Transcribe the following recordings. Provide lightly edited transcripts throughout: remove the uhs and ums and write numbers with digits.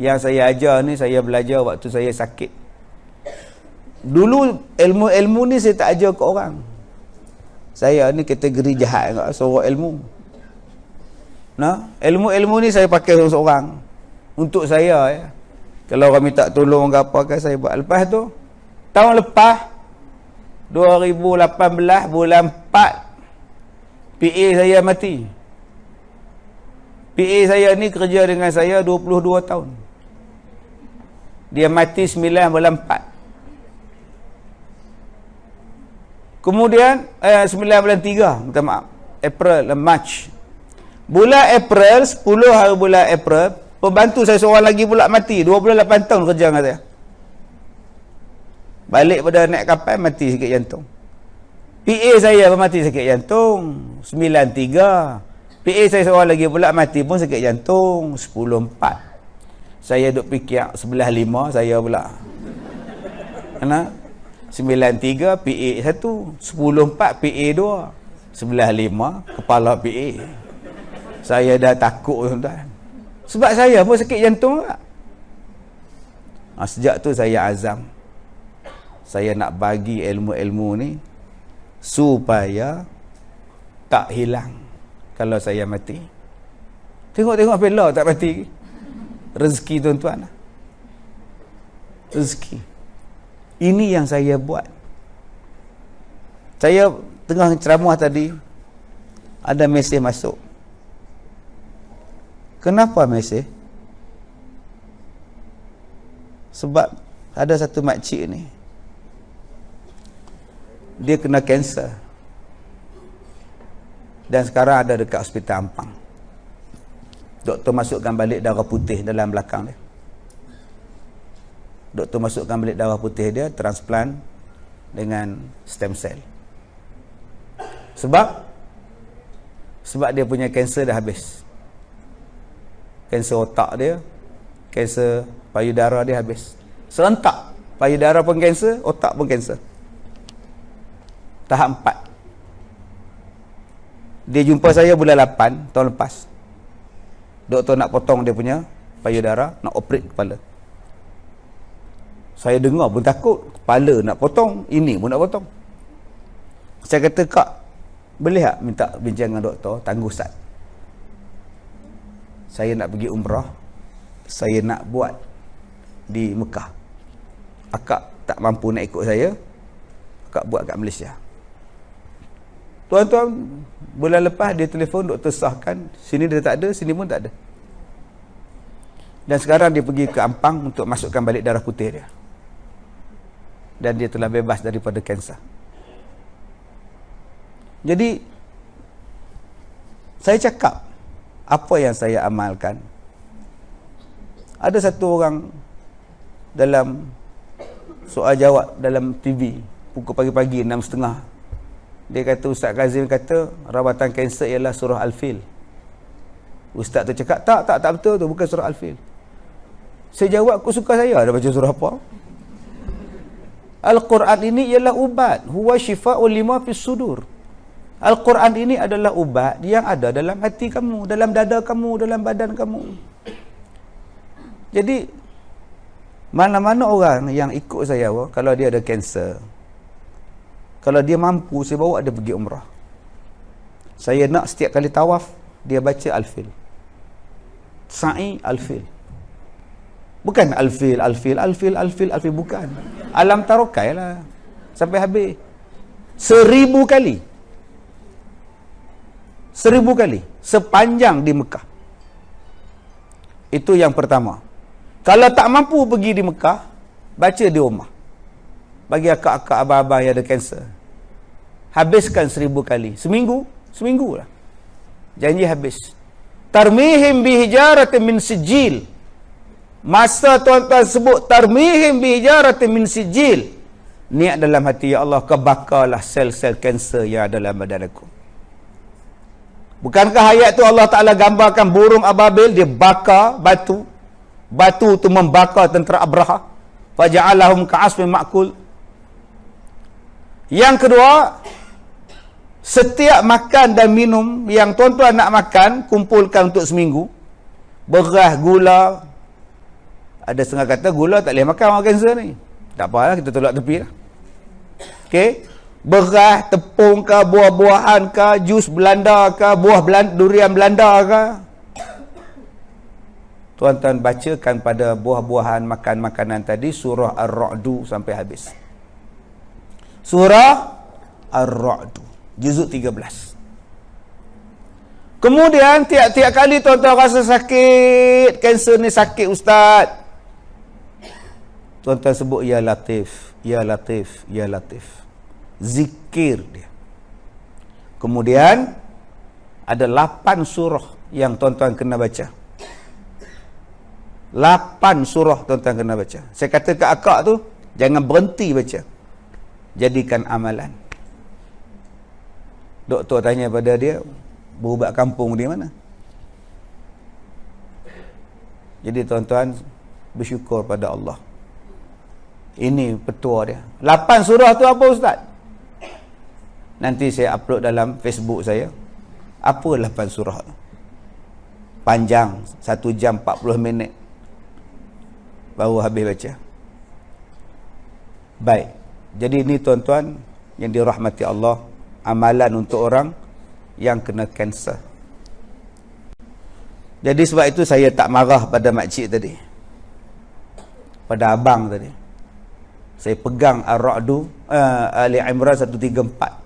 Yang saya ajar ni, saya belajar waktu saya sakit. Dulu ilmu-ilmu ni saya tak ajar ke orang. Saya ni kategori jahat kat seorang ilmu. Nah, ilmu-ilmu ni saya pakai seorang-seorang. Untuk saya ya. Kalau orang minta tolong ke apa kan saya buat. Lepas tu, tahun lepas 2018 bulan 4 PA saya mati. PA saya ni kerja dengan saya 22 tahun. Dia mati 9 bulan 4. Kemudian 9 bulan 3, minta maaf. April, March. Bulan April, 10 hari bulan April, pembantu saya seorang lagi pula mati. 28 tahun kerja dengan saya. Balik pada naik kapal, mati sakit jantung. PA saya pun mati sakit jantung. 93. PA saya seorang lagi pula mati pun sakit jantung. 10.4. Saya duk fikir 11.5 saya pula. Kena? 93 PA 1. 10.4 PA 2. 11.5 kepala PA. Saya dah takut tuan-tuan. Sebab saya pun sakit jantung tak? Sejak tu saya azam. Saya nak bagi ilmu-ilmu ni supaya tak hilang kalau saya mati. Tengok-tengok bela tak mati. Rezeki tuan-tuan. Rezeki. Ini yang saya buat. Saya tengah ceramah tadi, ada mesej masuk. Kenapa mesej? Sebab ada satu makcik ni, dia kena kanser. Dan sekarang ada dekat hospital Ampang. Doktor masukkan balik darah putih dalam belakang dia. Doktor masukkan balik darah putih dia, transplant dengan stem cell. Sebab dia punya kanser dah habis. Kanser otak dia, kanser payudara dia habis. Serentak. Payudara pun kanser, otak pun kanser. Tahap 4. Dia jumpa saya bulan 8 tahun lepas. Doktor nak potong dia punya payudara, nak operate kepala. Saya dengar pun takut. Kepala nak potong, ini pun nak potong. Saya kata, Kak, boleh tak minta bincang dengan doktor, tangguh Ustaz? Saya nak pergi umrah, saya nak buat di Mekah. Akak tak mampu nak ikut saya, akak buat kat Malaysia. Tuan-tuan, bulan lepas dia telefon, doktor sahkan, sini dia tak ada, sini pun tak ada. Dan sekarang dia pergi ke Ampang untuk masukkan balik darah putih dia. Dan dia telah bebas daripada kanser. Jadi, saya cakap, apa yang saya amalkan. Ada satu orang dalam soal jawab dalam TV, pukul pagi-pagi 6.30. Dia kata, Ustaz Kazim kata, rawatan kanser ialah surah Al-Fil. Ustaz tu cakap, tak betul tu, bukan surah Al-Fil. Saya jawab, aku suka saya dah baca surah apa? Al-Quran ini ialah ubat. Huwa syifa'ul lima fis sudur. Al-Quran ini adalah ubat yang ada dalam hati kamu, dalam dada kamu, dalam badan kamu. Jadi, mana-mana orang yang ikut saya, kalau dia ada kanser, kalau dia mampu, saya bawa dia pergi umrah. Saya nak setiap kali tawaf, dia baca Al-Fil. Sa'i Al-Fil. Bukan Al-Fil, bukan. Alam Tarokai lah. Sampai habis. 1000 kali. 1000 kali. Sepanjang di Mekah. Itu yang pertama. Kalau tak mampu pergi di Mekah, baca di rumah. Bagi akak-akak, abang-abang yang ada kanser. Habiskan 1000 kali. Seminggu lah. Janji habis. Tarmihim bihijaratin min sijil. Masa tuan-tuan sebut tarmihim bihijaratin min sijil, niat dalam hati, ya Allah, kebakarlah sel-sel kanser yang ada dalam badan aku. Bukankah ayat tu Allah Ta'ala gambarkan burung ababil, dia bakar batu. Batu tu membakar tentera Abraha. Faja'alahum ka'asfin ma'kul. Yang kedua, setiap makan dan minum yang tuan-tuan nak makan, kumpulkan untuk seminggu. Beras, gula, Ada setengah kata gula tak boleh makan orang kanser ni. Tak apalah, kita tolak tepi lah. Okey. Beras, tepung ke, buah-buahan ke, jus Belanda ke, durian Belanda ke. Tuan-tuan bacakan pada buah-buahan, makan-makanan tadi surah Ar-Ra'du sampai habis. Surah Ar-Ra'du, juzuk 13. Kemudian tiap-tiap kali tuan-tuan rasa sakit, kanser ni sakit ustaz, tuan-tuan sebut Ya Latif, Ya Latif, Ya Latif. Zikir dia. Kemudian ada 8 surah yang tuan-tuan kena baca. 8 surah tuan-tuan kena baca. Saya kata ke akak tu, jangan berhenti baca. Jadikan amalan. Doktor tanya pada dia, berubat kampung di mana? Jadi tuan-tuan bersyukur pada Allah. Ini petua dia. 8 surah tu apa ustaz? Nanti saya upload dalam Facebook saya. Apa 8 surah tu? Panjang, 1 jam 40 minit. Baru habis baca. Baik. Jadi ini tuan-tuan yang dirahmati Allah, amalan untuk orang yang kena kanser. Jadi sebab itu saya tak marah pada makcik tadi, pada abang tadi. Saya pegang Ar-Ra'du, Ali Imran 134.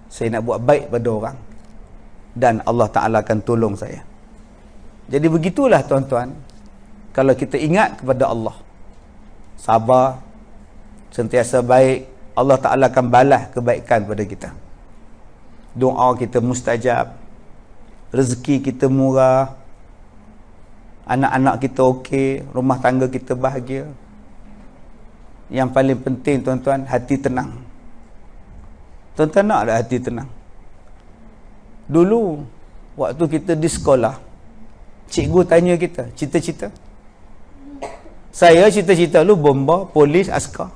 Saya nak buat baik pada orang, dan Allah Ta'ala akan tolong saya. Jadi begitulah tuan-tuan, kalau kita ingat kepada Allah, sabar, sentiasa baik, Allah Ta'ala akan balas kebaikan pada kita. Doa kita mustajab, rezeki kita murah, anak-anak kita okey, rumah tangga kita bahagia. Yang paling penting tuan-tuan, hati tenang. Tuan-tuan nak ada hati tenang? Dulu waktu kita di sekolah, cikgu tanya kita cita-cita. Saya cita-cita dulu bomba, polis, askar.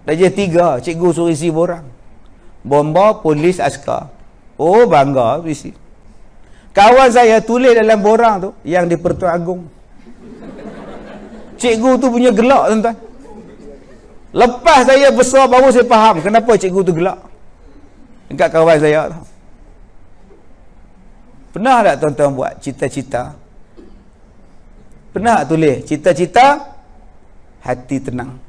Darjah 3, cikgu suruh isi borang. Bomba, polis, askar. Oh, bangga isi. Kawan saya tulis dalam borang tu yang di Pertuan Agong. Cikgu tu punya gelak tuan-tuan. Lepas saya besar baru saya faham kenapa cikgu tu gelak dekat kawan saya tu. Pernah tak tuan-tuan buat cita-cita? Pernah tak tulis cita-cita hati tenang?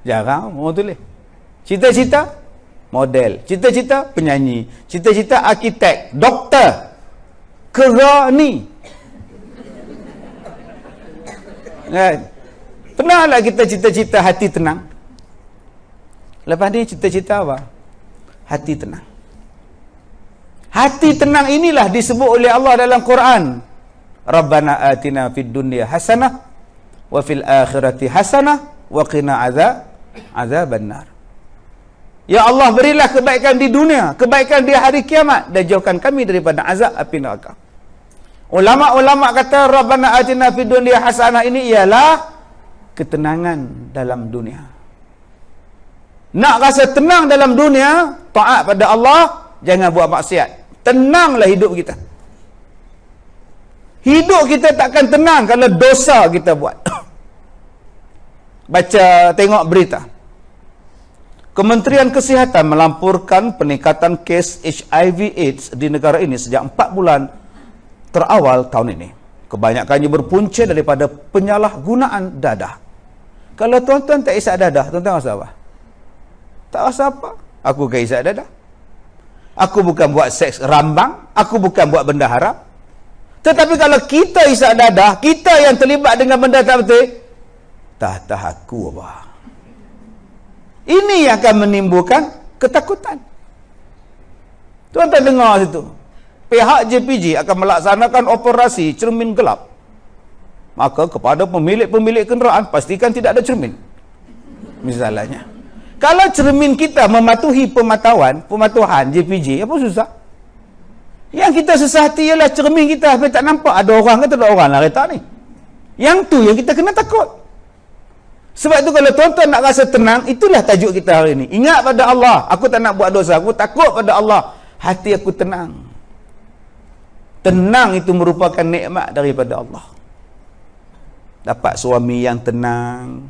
Jarang orang tulis. Cita-cita model, cita-cita penyanyi, cita-cita arkitek, doktor, kerani. Kan? Pernahlah kita cita-cita hati tenang? Lepas ni cita-cita apa? Hati tenang. Hati tenang inilah disebut oleh Allah dalam Quran. Rabbana atina fid dunya hasanah wa fil akhirati hasanah wa qina azaban nar. Ya Allah, berilah kebaikan di dunia, kebaikan di hari kiamat, dan jauhkan kami daripada azab api neraka. Ulama-ulama kata Rabbana atina fid dunya hasanah ini ialah ketenangan dalam dunia. Nak rasa tenang dalam dunia, taat pada Allah, jangan buat maksiat. Tenanglah hidup kita. Hidup kita takkan tenang kalau dosa kita buat. Baca, tengok berita. Kementerian Kesihatan melaporkan peningkatan kes HIV AIDS di negara ini sejak 4 bulan terawal tahun ini. Kebanyakannya berpunca daripada penyalahgunaan dadah. Kalau tuan-tuan tak isap dadah, tuan-tuan rasa apa? Tak rasa apa. Aku kan isap dadah. Aku bukan buat seks rambang, aku bukan buat benda haram. Tetapi kalau kita isap dadah, kita yang terlibat dengan benda tak betul, tak aku apa. Ini yang akan menimbulkan ketakutan. Tuan-tuan dengar situ. Pihak JPJ akan melaksanakan operasi cermin gelap. Maka kepada pemilik-pemilik kenderaan, pastikan tidak ada cermin. Misalnya. Kalau cermin kita mematuhi pematuhan JPJ, apa susah? Yang kita sesati ialah cermin kita sampai tak nampak ada orang ke tak ada orang lah kereta ni. Yang tu yang kita kena takut. Sebab itu kalau tuan-tuan nak rasa tenang, itulah tajuk kita hari ini. Ingat pada Allah, aku tak nak buat dosa, aku takut pada Allah, hati aku tenang. Tenang itu merupakan nikmat daripada Allah. Dapat suami yang tenang,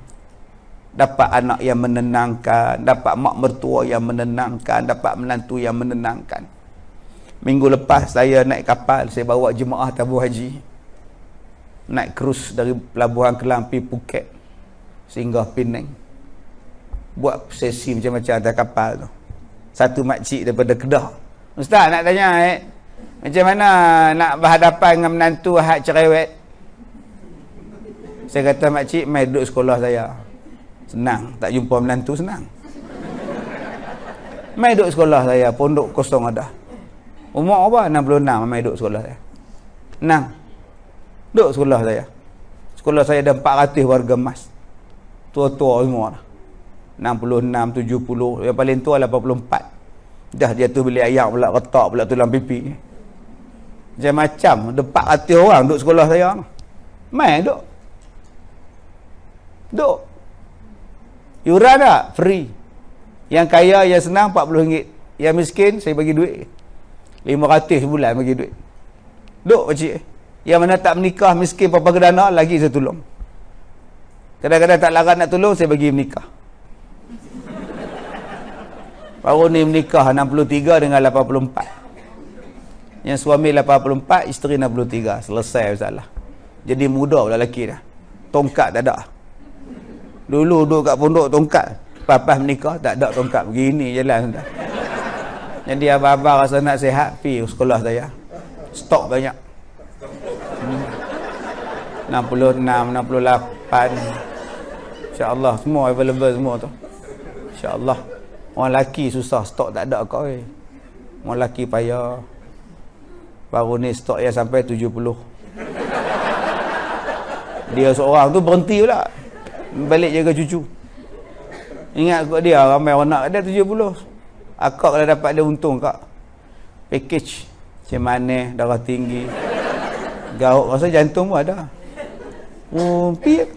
dapat anak yang menenangkan, dapat mak mertua yang menenangkan, dapat menantu yang menenangkan. Minggu lepas saya naik kapal, saya bawa jemaah tabung haji. Naik krus dari Pelabuhan Kelang pergi Phuket, singgah Penang. Buat sesi macam-macam atas kapal tu. Satu makcik daripada Kedah. Ustaz nak tanya macam mana nak berhadapan dengan menantu hak cerewet? Saya kata, makcik mai duduk sekolah saya. Senang, tak jumpa menantu senang. Mai duduk sekolah saya, pondok kosong ada. Umur apa? 66 mai duduk sekolah saya. Senang. Duduk sekolah saya. Sekolah saya ada 400 warga emas. Tua-tua semua lah. 66, 70, yang paling tua 84. Dah dia tu beli ayam pula, retak pula tulang pipi. Macam-macam. Ada 400 orang duduk sekolah saya. Mai duduk. Duduk. Yuran tak? Free. Yang kaya, yang senang RM40. Yang miskin, saya bagi duit. 500 sebulan bagi duit. Duduk pakcik. Yang mana tak menikah, miskin, papa kedana, lagi saya tolong. Kadang-kadang tak larat nak tolong, saya bagi menikah. Baru ni menikah 63 dengan 84. Yang suami 84, isteri 63. Selesai masalah. Jadi muda pula lelaki dah. Tongkat tak ada. Dulu duduk kat pondok tongkat. Lepas menikah tak ada tongkat. Begini jalan sudah. Jadi abang-abang rasa nak sihat, pergi sekolah saya. Stok banyak. 66, 68. InsyaAllah semua available semua tu. InsyaAllah. Orang lelaki susah, stok tak ada kau. Orang lelaki payah. Baru ni stok yang sampai 70. Dia seorang tu berhenti pula. Balik jaga cucu. Ingat kot dia, ramai orang nak dia 70. Akak kalau dapat dia untung kak. Package. Macam mana, darah tinggi. Gauk, rasa jantung pun ada. Pergi